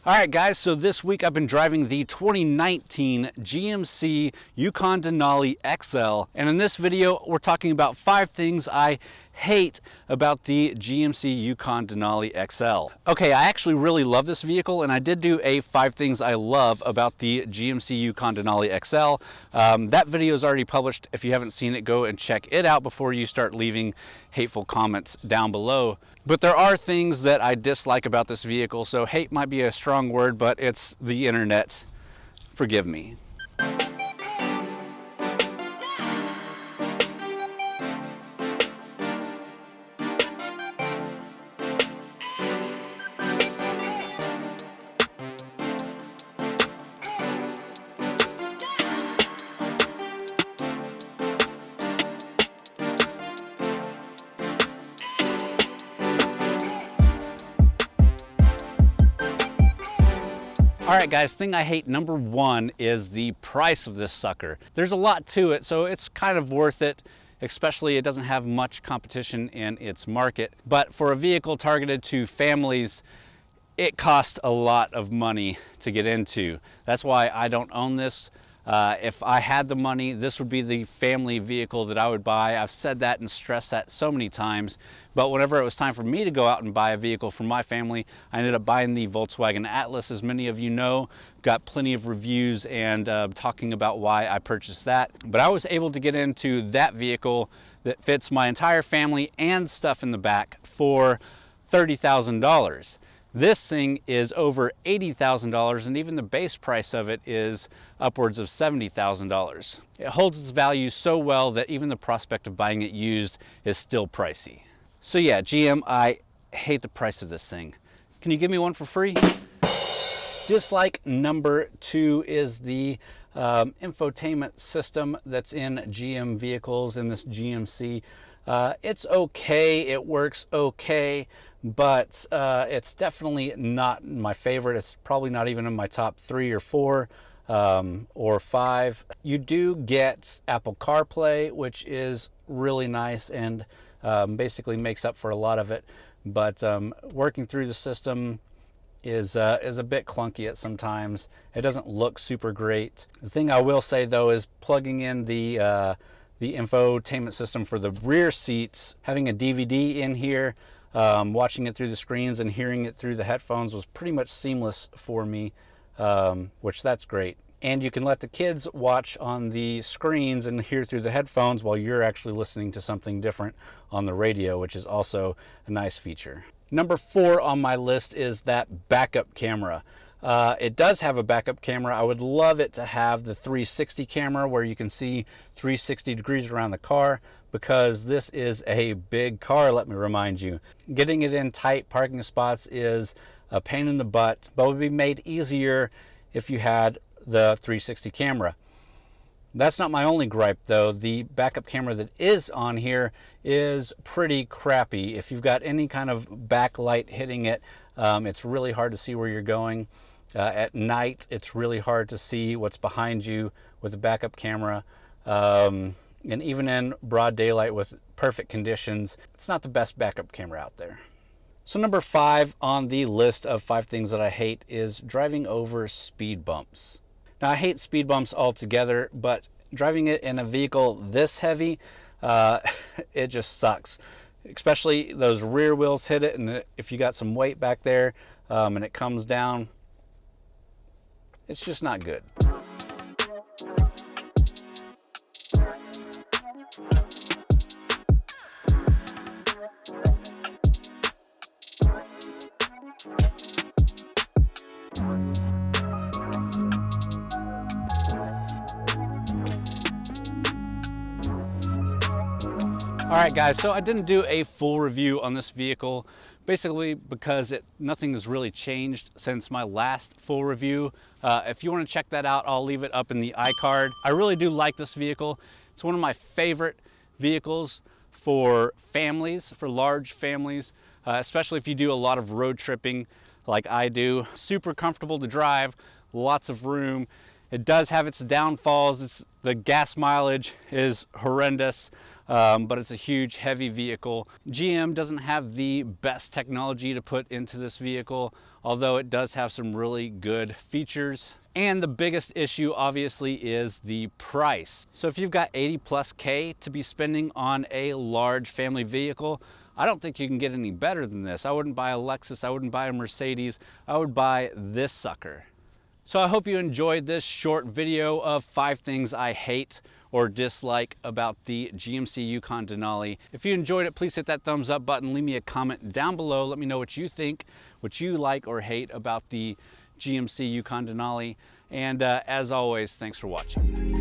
All right, guys, so this week I've been driving the 2019 GMC Yukon Denali XL, and in this video we're talking about 5 things I hate about the GMC Yukon Denali XL. Okay, I actually really love this vehicle, and I did do a 5 things I love about the GMC Yukon Denali XL. That video is already published. If you haven't seen it, go and check it out before you start leaving hateful comments down below. But there are things that I dislike about this vehicle, so hate might be a strong word, but it's the internet. Forgive me. Alright guys, thing I hate number 1 is the price of this sucker. There's a lot to it, so it's kind of worth it, especially it doesn't have much competition in its market. But for a vehicle targeted to families, it costs a lot of money to get into. That's why I don't own this. If I had the money, this would be the family vehicle that I would buy. I've said that and stressed that so many times, but whenever it was time for me to go out and buy a vehicle for my family, I ended up buying the Volkswagen Atlas. As many of you know, got plenty of reviews and talking about why I purchased that. But I was able to get into that vehicle that fits my entire family and stuff in the back for $30,000. This thing is over $80,000, and even the base price of it is upwards of $70,000. It holds its value so well that even the prospect of buying it used is still pricey. So yeah, GM, I hate the price of this thing. Can you give me one for free? Dislike number 2 is the infotainment system that's in GM vehicles in this GMC. It's okay, it works okay, but it's definitely not my favorite. It's probably not even in my top 3 or 4 or 5. You do get Apple CarPlay, which is really nice and basically makes up for a lot of it, but working through the system is a bit clunky at sometimes. It doesn't look super great. The thing I will say though is plugging in the infotainment system for the rear seats, having a DVD in here, watching it through the screens and hearing it through the headphones was pretty much seamless for me, which that's great. And you can let the kids watch on the screens and hear through the headphones while you're actually listening to something different on the radio, which is also a nice feature. Number 4 on my list is that backup camera. It does have a backup camera. I would love it to have the 360 camera where you can see 360 degrees around the car, because this is a big car, let me remind you. Getting it in tight parking spots is a pain in the butt, but would be made easier if you had the 360 camera. That's not my only gripe though. The backup camera that is on here is pretty crappy. If you've got any kind of backlight hitting it, it's really hard to see where you're going. At night, it's really hard to see what's behind you with a backup camera. And even in broad daylight with perfect conditions, it's not the best backup camera out there. So number 5 on the list of 5 things that I hate is driving over speed bumps. Now, I hate speed bumps altogether, but driving it in a vehicle this heavy, it just sucks. Especially those rear wheels hit it, and if you got some weight back there and it comes down, it's just not good. Alright guys, so I didn't do a full review on this vehicle, basically because nothing has really changed since my last full review. If you want to check that out, I'll leave it up in the iCard. I really do like this vehicle. It's one of my favorite vehicles for families, for large families, especially if you do a lot of road tripping like I do. Super comfortable to drive, lots of room. It does have its downfalls. The gas mileage is horrendous. but it's a huge, heavy vehicle. GM doesn't have the best technology to put into this vehicle, although it does have some really good features. And the biggest issue obviously is the price. So if you've got 80 plus K to be spending on a large family vehicle, I don't think you can get any better than this. I wouldn't buy a Lexus, I wouldn't buy a Mercedes, I would buy this sucker. So I hope you enjoyed this short video of 5 things I hate or dislike about the GMC Yukon Denali. If you enjoyed it, please hit that thumbs up button, leave me a comment down below, let me know what you think, what you like or hate about the GMC Yukon Denali. And as always, thanks for watching.